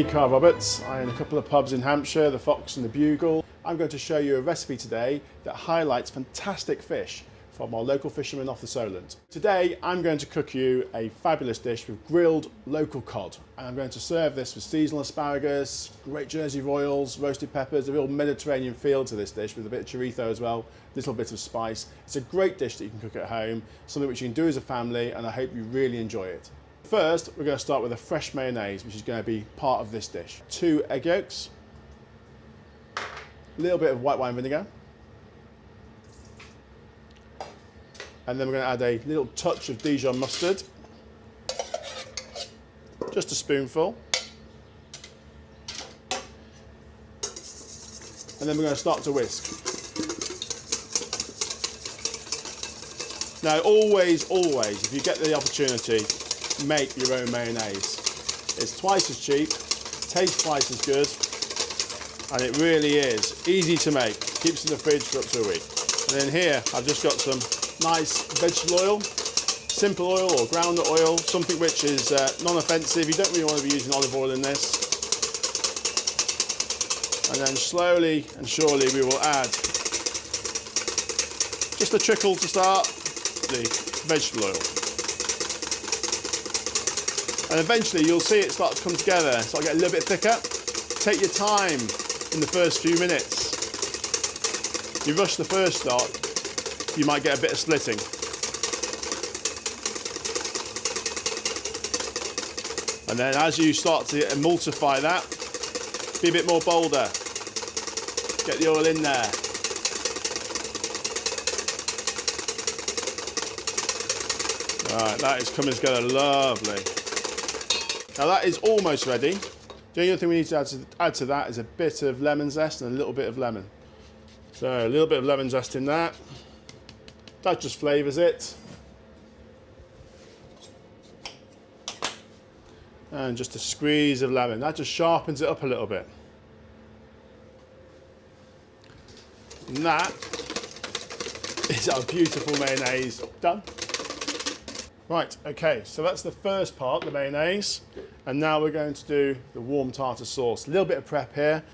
Lenny Carr-Roberts. I own a couple of pubs in Hampshire, the Fox and the Bugle. I'm going to show you a recipe today that highlights fantastic fish from our local fishermen off the Solent. Today I'm going to cook you a fabulous dish with grilled local cod, and I'm going to serve this with seasonal asparagus, great Jersey royals, roasted peppers, a real Mediterranean feel to this dish with a bit of chorizo as well, a little bit of spice. It's a great dish that you can cook at home, something which you can do as a family, and I hope you really enjoy it. First, we're going to start with a fresh mayonnaise, which is going to be part of this dish. 2 egg yolks, a little bit of white wine vinegar, and then we're going to add a little touch of Dijon mustard, just a spoonful, and then we're going to start to whisk. Now, always, if you get the opportunity, make your own mayonnaise. It's twice as cheap, tastes twice as good, and it really is easy to make. Keeps in the fridge for up to a week. And then here I've just got some nice vegetable oil, simple oil or groundnut oil, something which is non-offensive. You don't really want to be using olive oil in this. And then slowly and surely we will add just a trickle to start, the vegetable oil. And eventually you'll see it start to come together, so I'll get a little bit thicker. Take your time in the first few minutes. If you rush the first start, you might get a bit of splitting. And then as you start to emulsify that, be a bit more bolder. Get the oil in there. Right, that is coming together lovely. Now that is almost ready. The only other thing we need to add to that is a bit of lemon zest and a little bit of lemon. So a little bit of lemon zest in that. That just flavours it. And just a squeeze of lemon. That just sharpens it up a little bit. And that is our beautiful mayonnaise done. Right, okay, so that's the first part, the mayonnaise. And now we're going to do the warm tartar sauce. A little bit of prep here.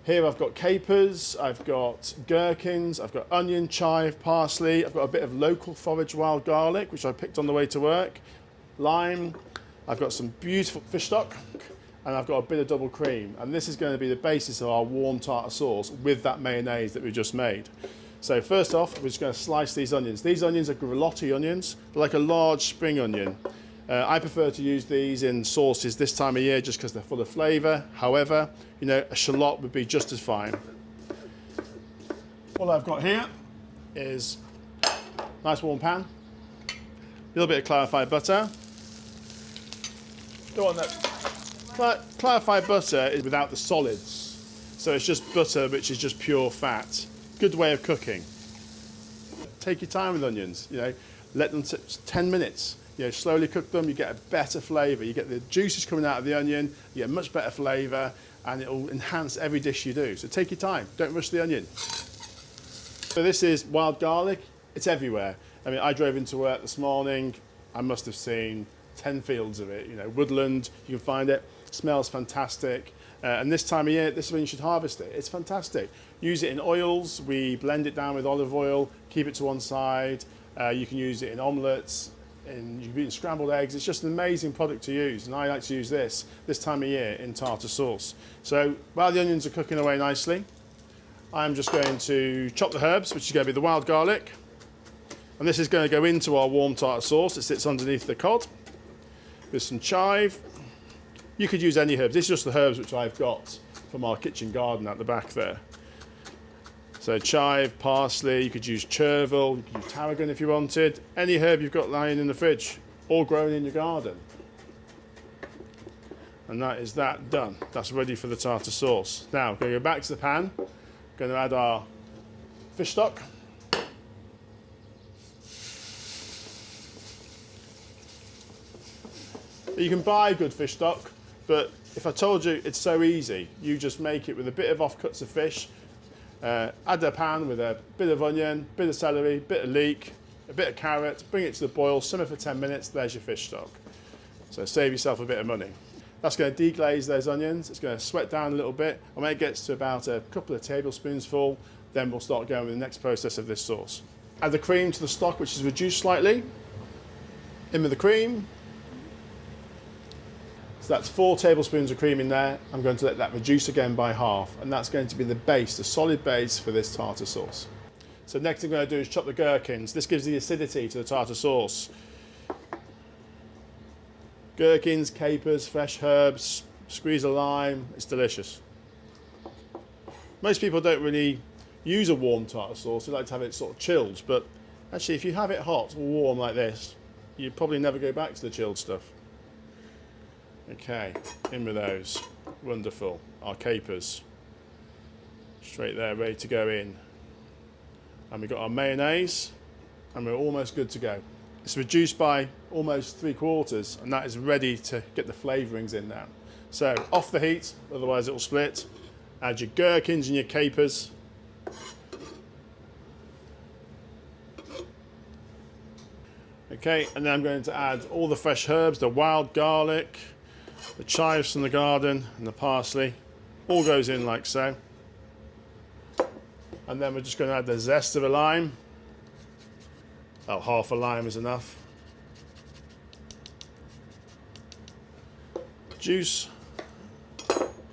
Here I've got capers, I've got gherkins, I've got onion, chive, parsley. I've got a bit of local forage wild garlic, which I picked on the way to work. Lime. I've got some beautiful fish stock. And I've got a bit of double cream. And this is going to be the basis of our warm tartar sauce with that mayonnaise that we just made. So first off, we're just going to slice these onions. These onions are gralotti onions. They're like a large spring onion. I prefer to use these in sauces this time of year just because they're full of flavour. However, you know, a shallot would be just as fine. All I've got here is a nice warm pan, a little bit of clarified butter. Don't want that. Clarified butter is without the solids, so it's just butter which is just pure fat. Good way of cooking. Take your time with onions, you know, let them 10 minutes. You know, slowly cook them, you get a better flavour. You get the juices coming out of the onion, you get a much better flavour, and it'll enhance every dish you do. So take your time, don't rush the onion. So this is wild garlic, it's everywhere. I mean, I drove into work this morning, I must have seen 10 fields of it. You know, woodland, you can find it, smells fantastic. And this time of year, this is when you should harvest it. It's fantastic. Use it in oils, we blend it down with olive oil, keep it to one side. You can use it in omelettes, and you can eat scrambled eggs. It's just an amazing product to use, and I like to use this time of year in tartar sauce. So while the onions are cooking away nicely, I'm just going to chop the herbs, which is going to be the wild garlic, and this is going to go into our warm tartar sauce. It sits underneath the cod with some chive. You could use any herbs. This is just the herbs which I've got from our kitchen garden at the back there. So chive, parsley, you could use chervil, you could use tarragon if you wanted. Any herb you've got lying in the fridge or grown in your garden. And that is that done. That's ready for the tartar sauce. Now, going to go back to the pan. Going to add our fish stock. You can buy good fish stock, but if I told you it's so easy, you just make it with a bit of offcuts of fish. Add a pan with a bit of onion, bit of celery, bit of leek, a bit of carrot, bring it to the boil, simmer for 10 minutes, there's your fish stock. So save yourself a bit of money. That's going to deglaze those onions. It's going to sweat down a little bit. And when it gets to about a couple of tablespoons full, then we'll start going with the next process of this sauce. Add the cream to the stock, which is reduced slightly. In with the cream. So that's 4 tablespoons of cream in there. I'm going to let that reduce again by half, and that's going to be the base, the solid base for this tartar sauce. So next thing I'm going to do is chop the gherkins. This gives the acidity to the tartar sauce. Gherkins, capers, fresh herbs, squeeze a lime, it's delicious. Most people don't really use a warm tartar sauce, they like to have it sort of chilled, but actually if you have it hot or warm like this, you probably never go back to the chilled stuff. Okay, in with those. Wonderful. Our capers. Straight there, ready to go in. And we've got our mayonnaise, and we're almost good to go. It's reduced by almost 3/4, and that is ready to get the flavourings in now. So off the heat, otherwise it will split. Add your gherkins and your capers. Okay, and then I'm going to add all the fresh herbs, the wild garlic, the chives from the garden, and the parsley. All goes in like so. And then we're just going to add the zest of a lime. About half a lime is enough. Juice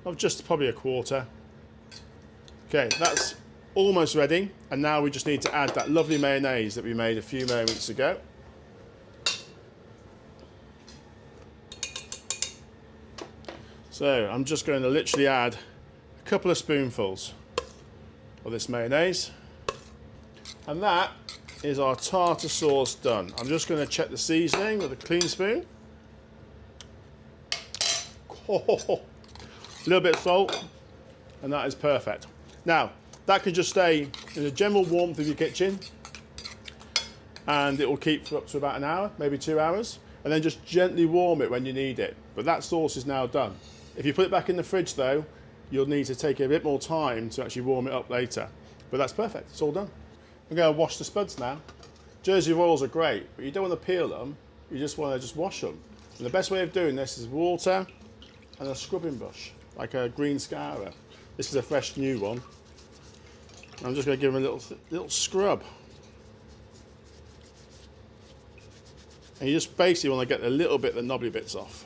of just probably 1/4. Okay, that's almost ready. And now we just need to add that lovely mayonnaise that we made a few moments ago. So I'm just going to literally add a couple of spoonfuls of this mayonnaise. And that is our tartar sauce done. I'm just going to check the seasoning with a clean spoon. A little bit of salt, and that is perfect. Now, that can just stay in the general warmth of your kitchen, and it will keep for up to about an hour, maybe 2 hours, and then just gently warm it when you need it. But that sauce is now done. If you put it back in the fridge though, you'll need to take a bit more time to actually warm it up later. But that's perfect, it's all done. I'm going to wash the spuds now. Jersey Royals are great, but you don't want to peel them, you just want to just wash them. And the best way of doing this is water and a scrubbing brush, like a green scourer. This is a fresh new one. I'm just going to give them a little scrub. And you just basically want to get a little bit of the knobbly bits off.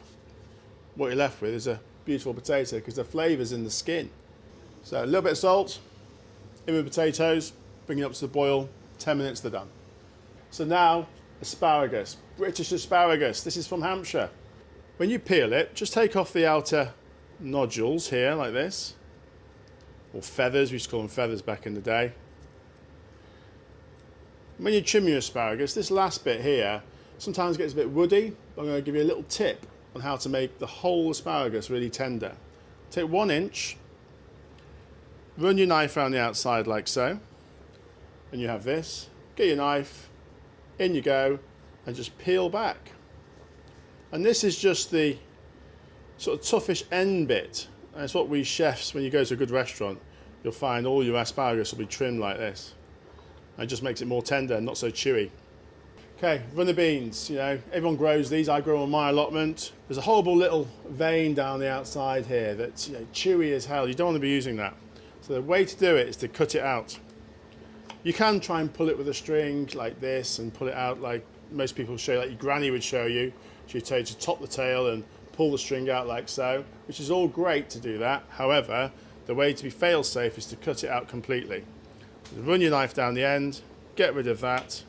What you're left with is a beautiful potato because the flavour's in the skin. So a little bit of salt, in with potatoes, bring it up to the boil, 10 minutes they're done. So now, asparagus, British asparagus. This is from Hampshire. When you peel it, just take off the outer nodules here, like this. Or feathers, we used to call them feathers back in the day. When you trim your asparagus, this last bit here sometimes gets a bit woody. I'm going to give you a little tip on how to make the whole asparagus really tender. Take 1 inch, run your knife around the outside like so, and you have this. Get your knife, in you go, and just peel back. And this is just the sort of toughish end bit. And it's what we chefs, when you go to a good restaurant, you'll find all your asparagus will be trimmed like this. And it just makes it more tender and not so chewy. Okay, runner beans, you know, everyone grows these. I grow them on my allotment. There's a horrible little vein down the outside here that's, you know, chewy as hell. You don't want to be using that. So the way to do it is to cut it out. You can try and pull it with a string like this and pull it out like most people show you, like your granny would show you. She'd tell you to top the tail and pull the string out like so, which is all great to do that. However, the way to be fail-safe is to cut it out completely. Run your knife down the end, get rid of that.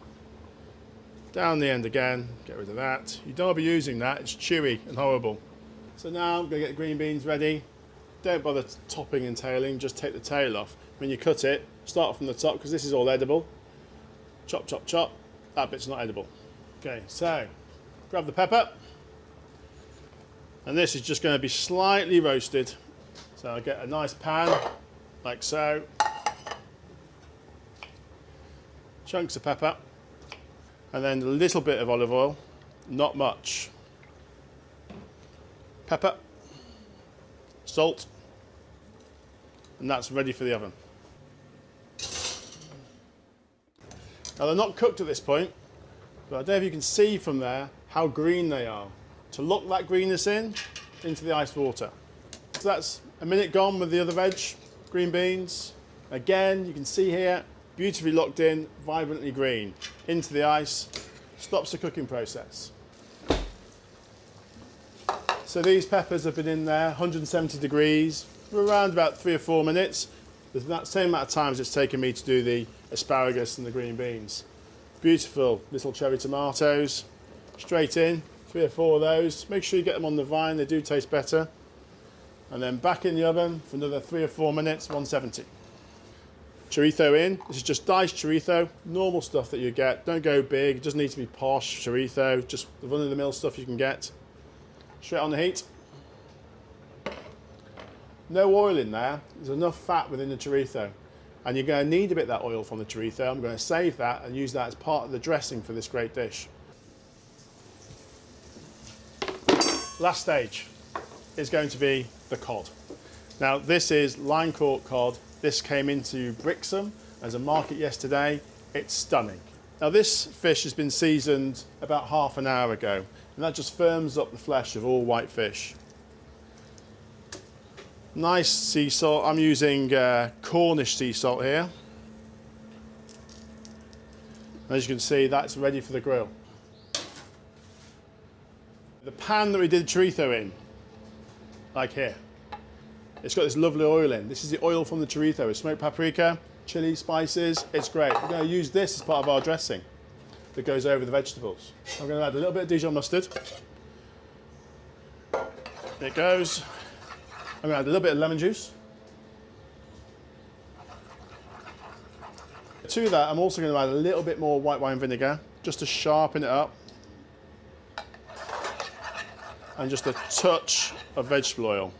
Down the end again, get rid of that. You don't want to be using that, it's chewy and horrible. So now I'm going to get the green beans ready. Don't bother topping and tailing, just take the tail off. When you cut it, start from the top because this is all edible. Chop, chop, chop. That bit's not edible. Okay, so grab the pepper. And this is just going to be slightly roasted. So I get a nice pan, like so. Chunks of pepper. And then a little bit of olive oil, not much. Pepper, salt, and that's ready for the oven. Now they're not cooked at this point, but I don't know if you can see from there how green they are. To lock that greenness in, into the iced water. So that's a minute gone with the other veg, green beans. Again, you can see here, beautifully locked in, vibrantly green. Into the ice, stops the cooking process. So these peppers have been in there, 170 degrees, for around about 3 or 4 minutes. There's that same amount of time as it's taken me to do the asparagus and the green beans. Beautiful little cherry tomatoes, straight in, 3 or 4 of those. Make sure you get them on the vine, they do taste better. And then back in the oven for another 3 or 4 minutes, 170. Chorizo in, this is just diced chorizo, normal stuff that you get. Don't go big, it doesn't need to be posh chorizo, just the run-of-the-mill stuff you can get. Straight on the heat. No oil in there, there's enough fat within the chorizo. And you're going to need a bit of that oil from the chorizo. I'm going to save that and use that as part of the dressing for this great dish. Last stage is going to be the cod. Now this is line caught cod. This came into Brixham as a market yesterday. It's stunning. Now this fish has been seasoned about half an hour ago, and that just firms up the flesh of all white fish. Nice sea salt. I'm using Cornish sea salt here. As you can see, that's ready for the grill. The pan that we did chorizo in, like here, it's got this lovely oil in. This is the oil from the chorizo. It's smoked paprika, chili, spices. It's great. We're going to use this as part of our dressing that goes over the vegetables. I'm going to add a little bit of Dijon mustard. There it goes. I'm going to add a little bit of lemon juice. To that, I'm also going to add a little bit more white wine vinegar, just to sharpen it up. And just a touch of vegetable oil.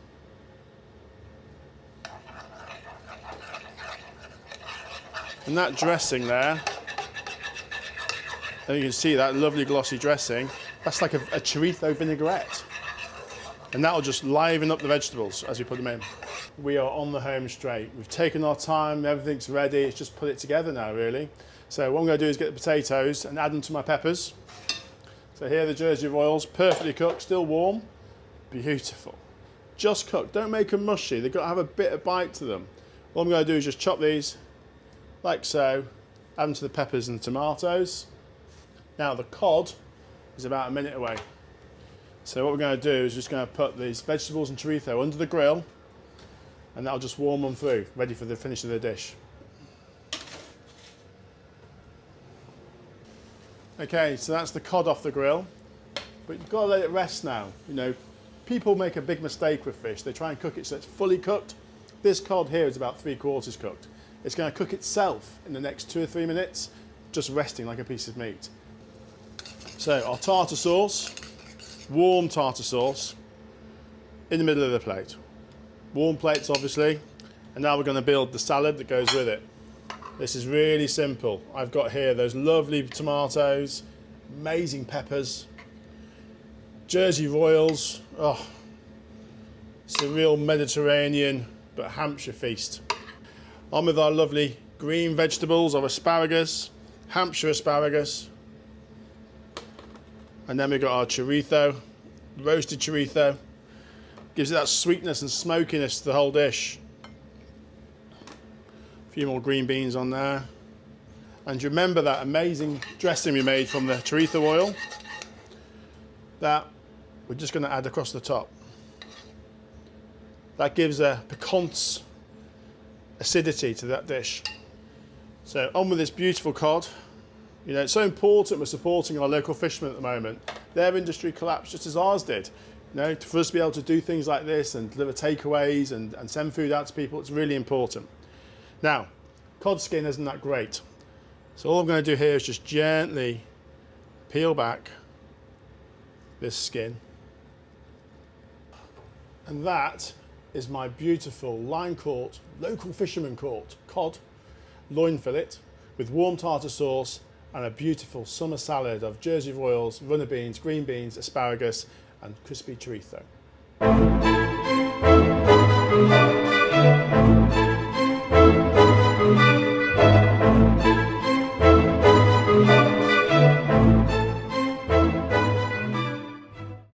And that dressing there, and you can see that lovely glossy dressing, that's like a chorizo vinaigrette. And that'll just liven up the vegetables as we put them in. We are on the home straight. We've taken our time, everything's ready, it's just put it together now really. So what I'm going to do is get the potatoes and add them to my peppers. So here are the Jersey Royals, perfectly cooked, still warm. Beautiful. Just cooked, don't make them mushy, they've got to have a bit of bite to them. All I'm going to do is just chop these like so, add them to the peppers and the tomatoes. Now the cod is about a minute away. So what we're going to do is just going to put these vegetables and chorizo under the grill, and that'll just warm them through, ready for the finish of the dish. Okay, so that's the cod off the grill, but you've got to let it rest now. You know, people make a big mistake with fish. They try and cook it so it's fully cooked. This cod here is about 3/4 cooked. It's going to cook itself in the next 2 or 3 minutes, just resting like a piece of meat. So our tartar sauce, warm tartar sauce, in the middle of the plate. Warm plates obviously, and now we're going to build the salad that goes with it. This is really simple. I've got here those lovely tomatoes, amazing peppers, Jersey Royals. Oh, it's a real Mediterranean but Hampshire feast. On with our lovely green vegetables of asparagus, Hampshire asparagus. And then we've got our chorizo, roasted chorizo. Gives it that sweetness and smokiness to the whole dish. A few more green beans on there. And you remember that amazing dressing we made from the chorizo oil? That we're just going to add across the top. That gives a piquant acidity to that dish. So on with this beautiful cod. You know, it's so important we're supporting our local fishermen at the moment. Their industry collapsed just as ours did. You know, for us to be able to do things like this and deliver takeaways and send food out to people, it's really important. Now, cod skin isn't that great. So all I'm going to do here is just gently peel back this skin. And that is my beautiful line caught, local fisherman caught cod loin fillet with warm tartar sauce and a beautiful summer salad of Jersey Royals, runner beans, green beans, asparagus and crispy chorizo.